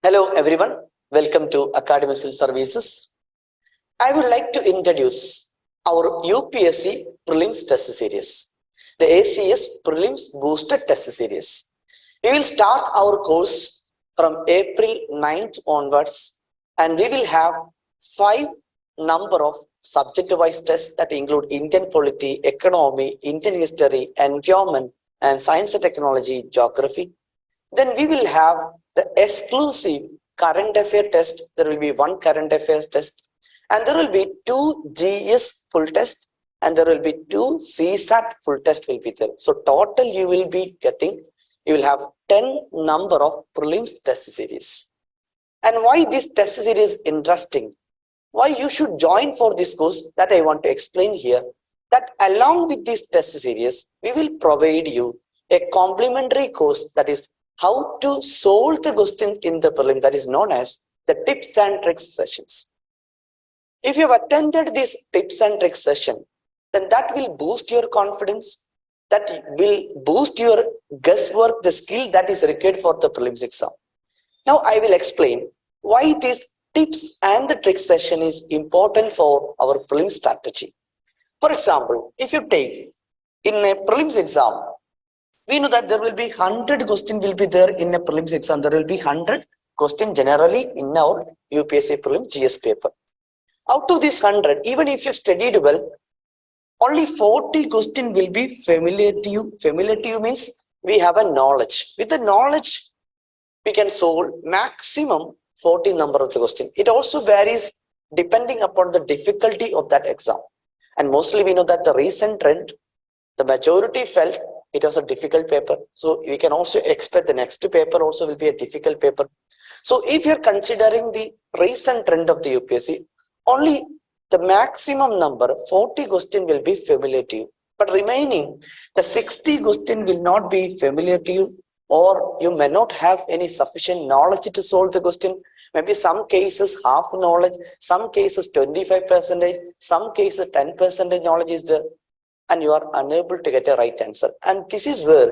Hello everyone, welcome to Academical Services. I would like to introduce our UPSC Prelims Test Series, the ACS Prelims Boosted Test Series. We will start our course from April 9th onwards and we will have 5 number of subject-wise tests that include Indian polity, economy, Indian history, environment and science and technology, geography. Then we will have the exclusive current affair test. There will be one current affairs test and there will be two GS full test and there will be two CSAT full test will be there. So total you will have 10 number of prelims test series. And why this test series is interesting, why you should join for this course, that I want to explain here, that along with this test series, we will provide you a complementary course, that is how to solve the question in the prelim, that is known as the tips and tricks sessions. If you have attended this tips and tricks session, then that will boost your confidence, that will boost your guesswork, the skill that is required for the prelims exam. Now I will explain why this tips and the tricks session is important for our prelims strategy. For example, if you take in a prelims exam, we know that there will be 100 questions will be there in a prelims exam. There will be 100 questions generally in our UPSC prelim GS paper. Out of this 100, even if you studied well, only 40 questions will be familiar to you. Familiar to you means we have a knowledge. With the knowledge, we can solve maximum 40 number of the question. It also varies depending upon the difficulty of that exam. And mostly we know that the recent trend, the majority felt it was a difficult paper. So we can also expect the next paper also will be a difficult paper. So if you're considering the recent trend of the UPSC, only the maximum number 40 question will be familiar to you. But remaining the 60 question will not be familiar to you, or you may not have any sufficient knowledge to solve the question. Maybe some cases half knowledge, some cases 25%, some cases 10% knowledge is there, and you are unable to get a right answer. And this is where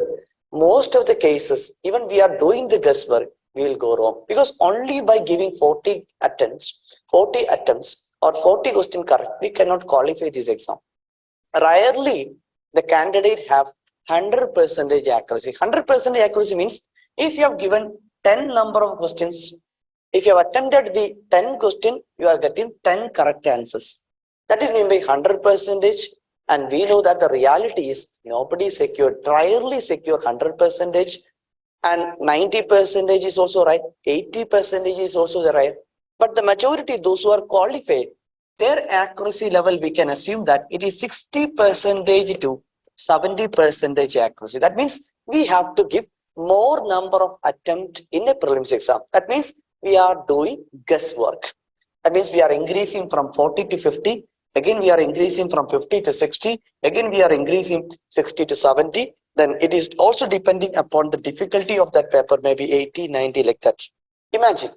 most of the cases, even we are doing the guesswork, we will go wrong. Because only by giving 40 attempts or 40 question correct, we cannot qualify this exam. Rarely the candidate have 100% accuracy. 100% accuracy means if you have given 10 number of questions, if you have attempted the 10 question, you are getting 10 correct answers. That is meant by 100%. And we know that the reality is nobody secured, rarely secure 100%, and 90% is also right, 80% is also the right. But the majority, those who are qualified, their accuracy level, we can assume that it is 60% to 70% accuracy. That means we have to give more number of attempts in a prelims exam. That means we are doing guesswork. That means we are increasing from 40 to 50. Again, we are increasing from 50 to 60. Again, we are increasing 60 to 70. Then it is also depending upon the difficulty of that paper, maybe 80, 90, like that. Imagine,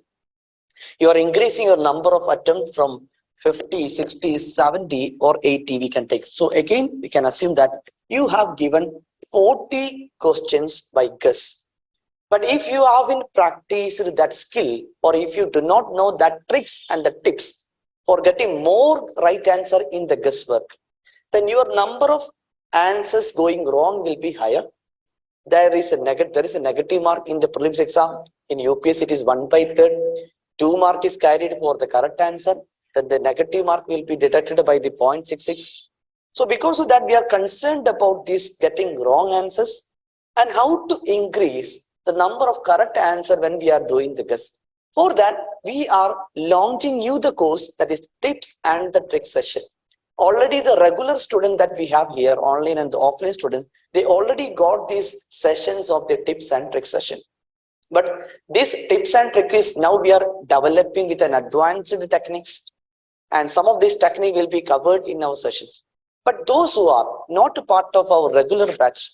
you are increasing your number of attempts from 50, 60, 70 or 80 we can take. So again, we can assume that you have given 40 questions by guess. But if you haven't practiced that skill, or if you do not know that tricks and the tips for getting more right answer in the guesswork, then your number of answers going wrong will be higher. There is a negative mark in the prelims exam. In UPSC it is 1/3. 2 mark is carried for the correct answer. Then the negative mark will be deducted by the 0.66. So because of that, we are concerned about this getting wrong answers and how to increase the number of correct answer when we are doing the guess. For that, we are launching you the course, that is tips and the tricks session. Already the regular student that we have here, online and the offline students, they already got these sessions of the tips and tricks session. But this tips and tricks is now we are developing with an advanced techniques, and some of this technique will be covered in our sessions. But those who are not part of our regular batch,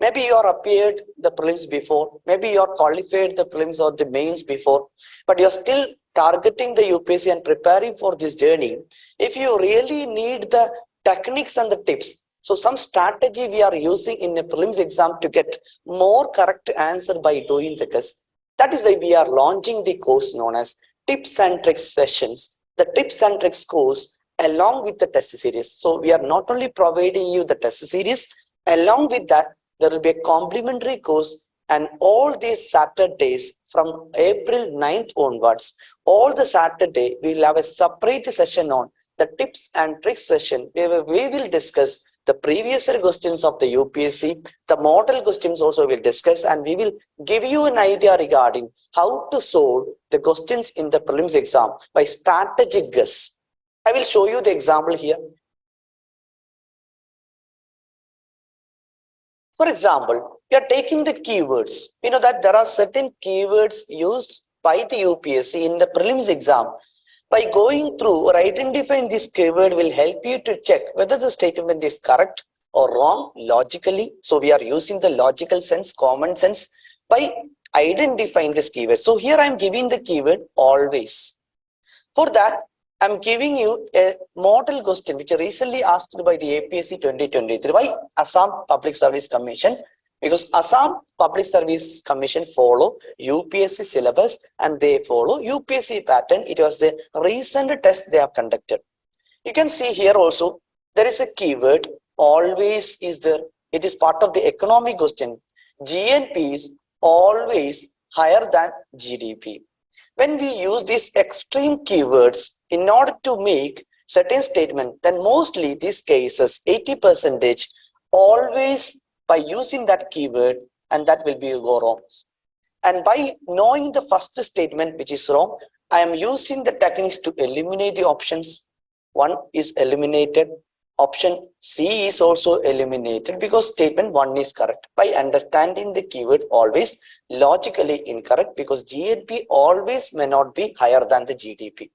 maybe you are appeared the prelims before, maybe you are qualified the prelims or the mains before, but you are still targeting the UPSC and preparing for this journey. If you really need the techniques and the tips, so some strategy we are using in a prelims exam to get more correct answer by doing the guess. That is why we are launching the course known as Tips and Tricks sessions. The Tips and Tricks course along with the test series. So we are not only providing you the test series, along with that, there will be a complimentary course, and all these Saturdays from April 9th onwards, all the Saturday, we will have a separate session on the tips and tricks session where we will discuss the previous year questions of the UPSC, the model questions also we'll discuss, and we will give you an idea regarding how to solve the questions in the prelims exam by strategic guess. I will show you the example here. For example, we are taking the keywords. You know that there are certain keywords used by the UPSC in the prelims exam. By going through or identifying this keyword will help you to check whether the statement is correct or wrong logically. So we are using the logical sense, common sense by identifying this keyword. So here I am giving the keyword always. For that, I'm giving you a model question which recently asked by the APSC 2023 by Assam Public Service Commission, because Assam Public Service Commission follow UPSC syllabus and they follow UPSC pattern. It was the recent test they have conducted. You can see here also there is a keyword always is there. It is part of the economic question. GNP is always higher than GDP. When we use these extreme keywords in order to make certain statement, then mostly these cases 80% always by using that keyword, and that will be go wrong. And by knowing the first statement which is wrong, I am using the techniques to eliminate the options. One is eliminated. Option C is also eliminated because statement 1 is correct. By understanding the keyword always logically incorrect, because GNP always may not be higher than the GDP.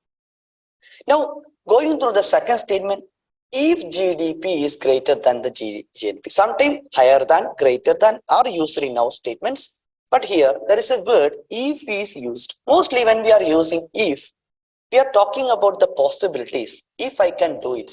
Now, going through the second statement, if GDP is greater than the GNP, sometimes higher than, greater than are used in our statements. But here there is a word if is used. Mostly when we are using if, we are talking about the possibilities. If I can do it,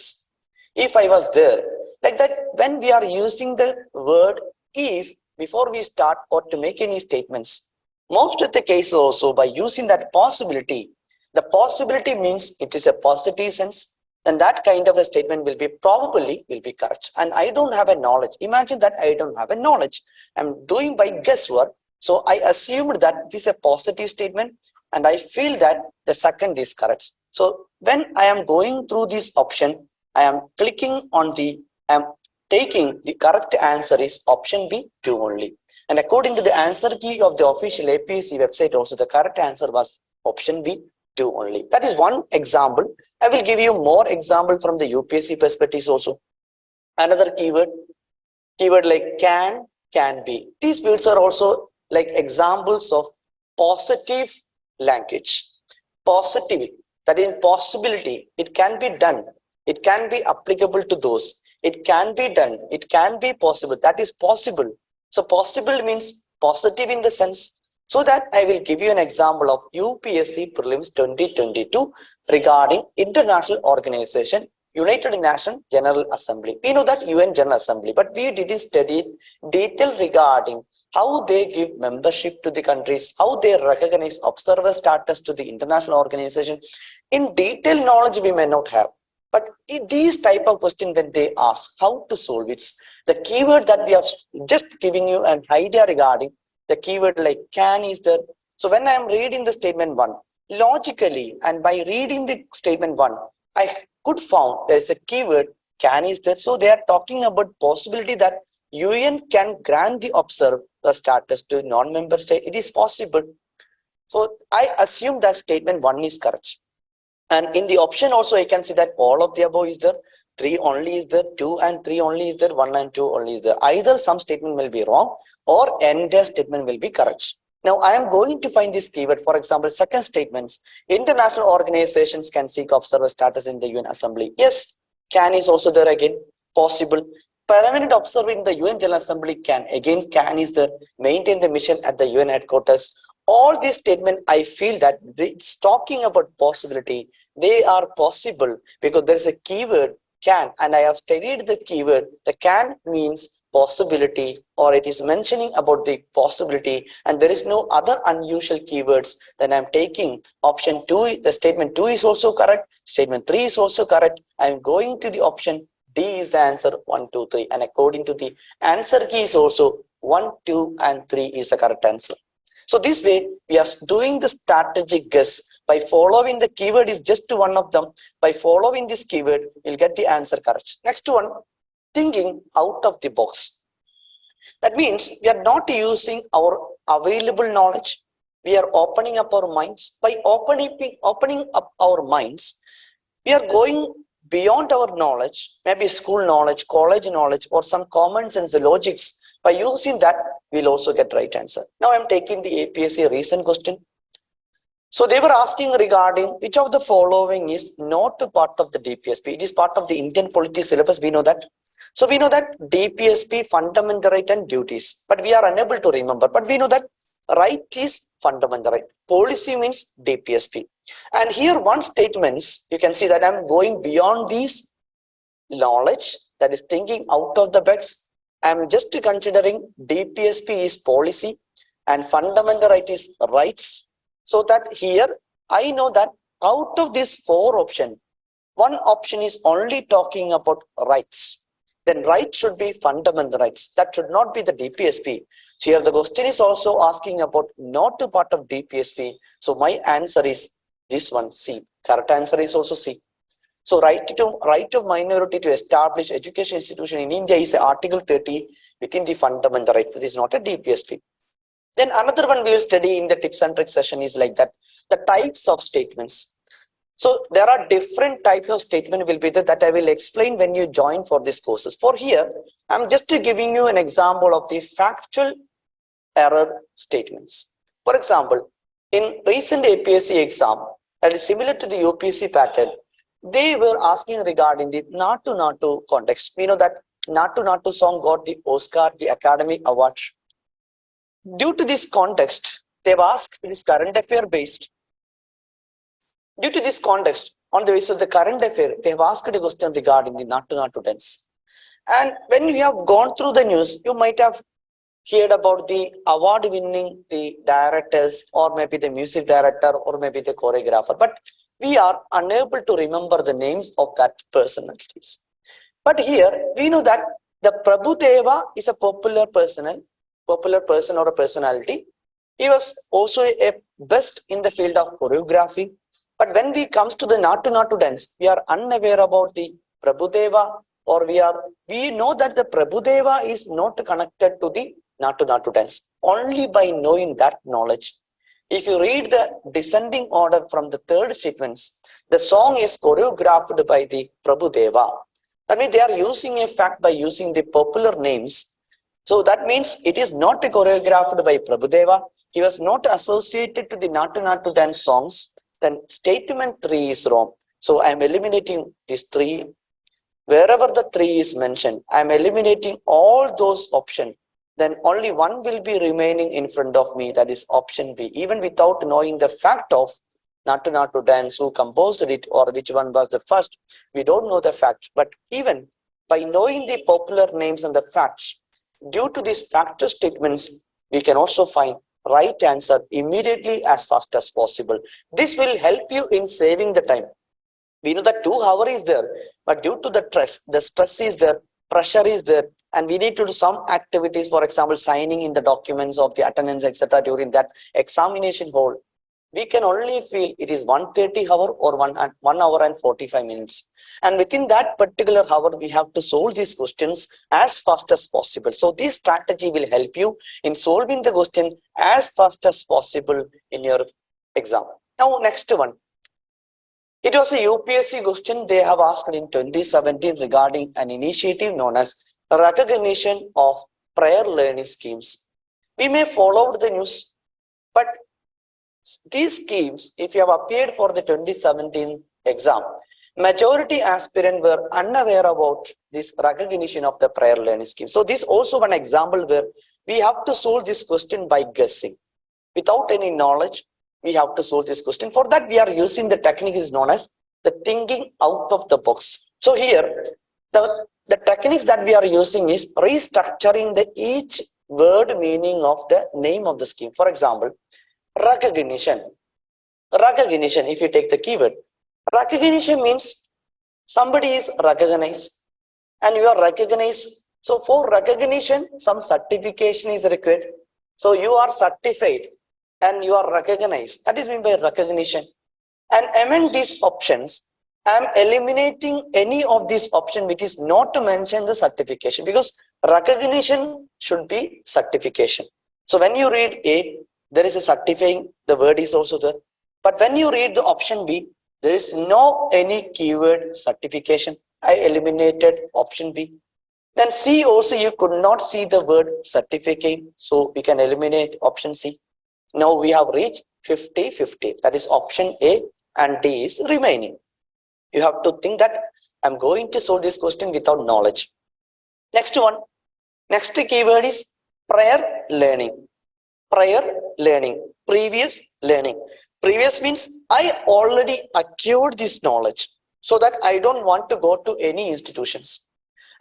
if I was there, like that. When we are using the word if before we start or to make any statements, most of the cases also by using that possibility, the possibility means it is a positive sense, then that kind of a statement will be probably will be correct. And I don't have a knowledge. Imagine that I don't have a knowledge. I'm doing by guesswork. So I assumed that this is a positive statement and I feel that the second is correct. So when I am going through this option, I am clicking on the, I am taking the correct answer is option B, 2 only. And according to the answer key of the official APSC website also, the correct answer was option B, 2 only. That is one example. I will give you more example from the UPSC perspectives also. Another keyword like can be. These words are also like examples of positive language. Positive, that is possibility. It can be done. It can be applicable to those. It can be done. It can be possible. That is possible. So possible means positive in the sense. So that I will give you an example of UPSC Prelims 2022 regarding international organization, United Nations General Assembly. We know that UN General Assembly, but we didn't study detail regarding how they give membership to the countries, how they recognize observer status to the international organization. In detailed knowledge we may not have. But these type of questions when they ask how to solve it, the keyword that we have just giving you an idea regarding the keyword like can is there. So when I am reading the statement 1, logically and by reading the statement 1, I could found there is a keyword can is there. So they are talking about possibility that UN can grant the observer status to non-member state. It is possible. So I assume that statement 1 is correct. And in the option also, I can see that all of the above is there. 3 only is there, 2 and 3 only is there, 1 and 2 only is there. Either some statement will be wrong or entire statement will be correct. Now, I am going to find this keyword. For example, second statements. International organizations can seek observer status in the UN Assembly. Yes, can is also there again. Possible. Permanent observer in the UN General Assembly can. Again, can is there. Maintain the mission at the UN headquarters. All these statements, I feel that it's talking about possibility. They are possible because there is a keyword can, and I have studied the keyword. The can means possibility, or it is mentioning about the possibility, and there is no other unusual keywords, then I'm taking option 2. The statement 2 is also correct. Statement 3 is also correct. I'm going to the option D is the answer 1, 2, 3. And according to the answer key is also 1, 2, and 3 is the correct answer. So this way, we are doing the strategic guess by following the keyword is just one of them. By following this keyword, we'll get the answer correct. Next one, thinking out of the box. That means we are not using our available knowledge. We are opening up our minds. By opening up our minds, we are going beyond our knowledge, maybe school knowledge, college knowledge, or some common sense logics. By using that, we'll also get right answer. Now I'm taking the APSC recent question. So they were asking regarding which of the following is not a part of the DPSP. It is part of the Indian polity syllabus. We know that. So we know that DPSP, fundamental right and duties, but we are unable to remember. But we know that right is fundamental right. Policy means DPSP. And here one statements, you can see that I'm going beyond these knowledge, that is thinking out of the box. I'm just considering DPSP is policy and fundamental right is rights. So that here I know that out of these 4 options, one option is only talking about rights. Then right should be fundamental rights. That should not be the DPSP. So here the question is also asking about not a part of DPSP. So my answer is this one, C. Correct answer is also C. So right of minority to establish education institution in India is Article 30 within the fundamental right. It is not a DPSP. Then another one we will study in the tips and tricks session is like that, the types of statements. So there are different types of statement will be that I will explain when you join for these courses. For here, I'm just giving you an example of the factual error statements. For example, in recent APSC exam, that is similar to the UPSC pattern, they were asking regarding the Natu Natu context. We know that Natu Natu song got the Oscar, the Academy Award. Due to this context, they've asked it is current affair based. Due to this context, on the basis of the current affair, they have asked a question regarding the Natu Natu dance. And when you have gone through the news, you might have heard about the award winning the directors, or maybe the music director, or maybe the choreographer. But we are unable to remember the names of that personalities. But here we know that the Prabhudeva is a popular person or a personality. He was also a best in the field of choreography. But when we comes to the Natu Natu dance, we are unaware about the Prabhudeva, or we know that the Prabhudeva is not connected to the Natu Natu dance. Only by knowing that knowledge. If you read the descending order from the 3rd sequence, the song is choreographed by the Prabhudeva. That means they are using a fact by using the popular names. So that means it is not choreographed by Prabhudeva. He was not associated to the Natu Natu dance songs. Then statement 3 is wrong. So I am eliminating these 3. Wherever the 3 is mentioned, I am eliminating all those options. Then only one will be remaining in front of me, that is option B. Even without knowing the fact of Natu Natu dance, who composed it, or which one was the first, we don't know the facts. But even by knowing the popular names and the facts, due to these factor statements, we can also find right answer immediately as fast as possible. This will help you in saving the time. We know that 2 hours is there, but due to the stress is there, pressure is there, and we need to do some activities, for example, signing in the documents of the attendance, etc. during that examination hall. We can only feel it is 1:30 hour or 1 hour and 45 minutes. And within that particular hour, we have to solve these questions as fast as possible. So this strategy will help you in solving the question as fast as possible in your exam. Now, next one. It was a UPSC question they have asked in 2017 regarding an initiative known as recognition of prior learning schemes. We may follow the news, but these schemes, if you have appeared for the 2017 exam, majority aspirants were unaware about this recognition of the prior learning scheme. So this is also one example where we have to solve this question by guessing. Without any knowledge, we have to solve this question. For that, we are using the technique is known as the thinking out of the box. So here, the The techniques that we are using is restructuring the each word meaning of the name of the scheme. For example, recognition. Recognition, if you take the keyword, recognition means somebody is recognized and you are recognized. So for recognition, some certification is required. So you are certified and you are recognized. That is meant by recognition. And among these options, I am eliminating any of these options which is not to mention the certification, because recognition should be certification. So when you read A, there is a certifying, the word is also there. But when you read the option B, there is no any keyword certification. I eliminated option B. Then C also, you could not see the word certificate, so we can eliminate option C. Now we have reached 50-50. That is option A and D is remaining. You have to think that I'm going to solve this question without knowledge. Next one. Next keyword is prior learning. Prior learning. Previous learning. Previous means I already acquired this knowledge, so that I don't want to go to any institutions.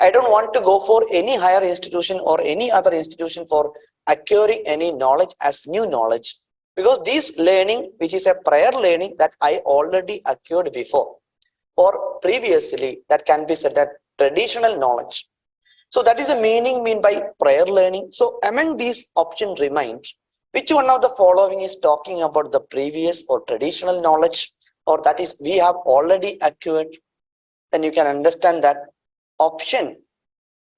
I don't want to go for any higher institution or any other institution for acquiring any knowledge as new knowledge, because this learning, which is a prior learning, that I already acquired before or previously, that can be said that traditional knowledge. So that is the meaning mean by prior learning. So among these options remains, which one of the following is talking about the previous or traditional knowledge, or that is we have already acquired? Then you can understand that option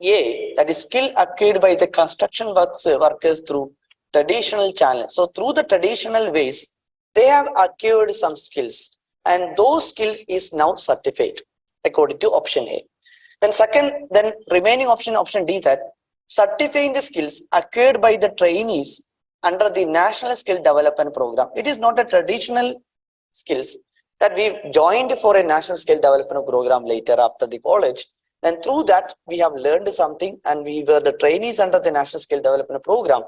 A, that is skill acquired by the construction workers through traditional channels. So through the traditional ways, they have acquired some skills, and those skills is now certified according to option A. Then second, then remaining option, option D, that certifying the skills acquired by the trainees under the National Skill Development Program. It is not a traditional skills that we joined for a National Skill Development Program later after the college. And through that, we have learned something, and we were the trainees under the National Skill Development Program,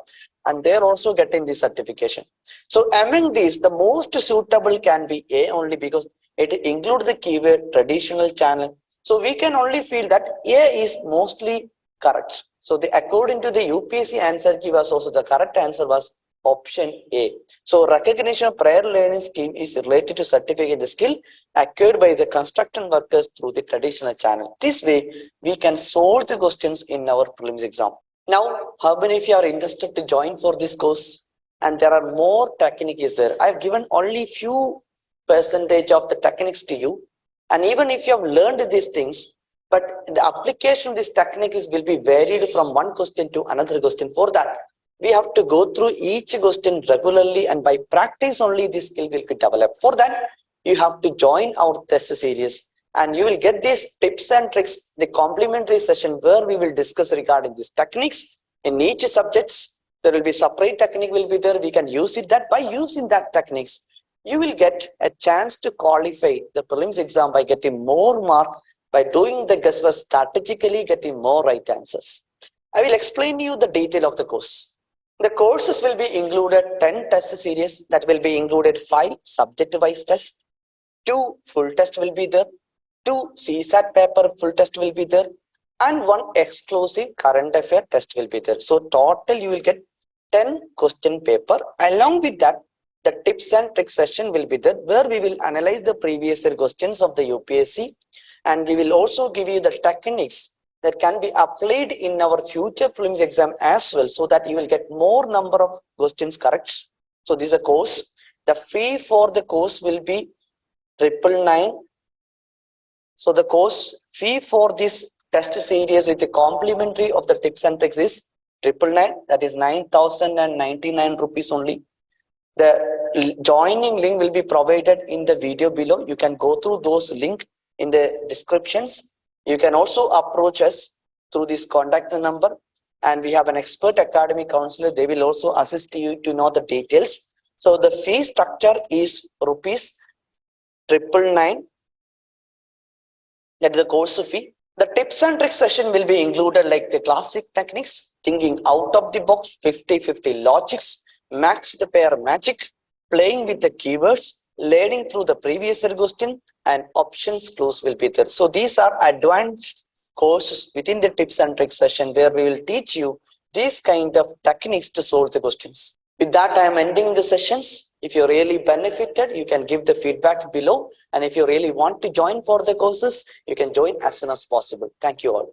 and they're also getting the certification. So among these, the most suitable can be A only, because it includes the keyword traditional channel. So we can only feel that A is mostly correct. So according to the UPSC answer key was also the correct answer was option A. So recognition of prior learning scheme is related to certificate the skill acquired by the construction workers through the traditional channel. This way, we can solve the questions in our prelims exam. Now, how many of you are interested to join for this course? And there are more techniques there. I've given only few percentage of the techniques to you. And even if you have learned these things, but the application of this technique will be varied from one question to another question. For that, we have to go through each question regularly, and by practice only this skill will be developed. For that, you have to join our test series, and you will get these tips and tricks, the complimentary session where we will discuss regarding these techniques in each subjects. There will be separate technique will be there. We can use it that by using that techniques, you will get a chance to qualify the prelims exam by getting more mark by doing the guesswork strategically, getting more right answers. I will explain you the detail of the course. The courses will be included 10 test series, that will be included 5 subject-wise tests, 2 full test will be there, 2 CSAT paper full test will be there, and 1 exclusive current affair test will be there. So total you will get 10 question paper. Along with that, the tips and tricks session will be there, where we will analyze the previous year questions of the UPSC, and we will also give you the techniques that can be applied in our future prelims exam as well, so that you will get more number of questions correct. So this is a course. The fee for the course will be 999. So the course fee for this test series with the complimentary of the tips and tricks is 999. That is 9,099 rupees only. The joining link will be provided in the video below. You can go through those links in the descriptions. You can also approach us through this contact number, and we have an expert academic counselor. They will also assist you to know the details. So the fee structure is rupees 999. That is the course fee. The tips and tricks session will be included like the classic techniques, thinking out of the box, 50-50 logics, match the pair magic, playing with the keywords, learning through the previous year question, and options clues will be there. So these are advanced courses within the tips and tricks session where we will teach you these kind of techniques to solve the questions. With that, I am ending the sessions. If you really benefited, you can give the feedback below. And if you really want to join for the courses, you can join as soon as possible. Thank you all.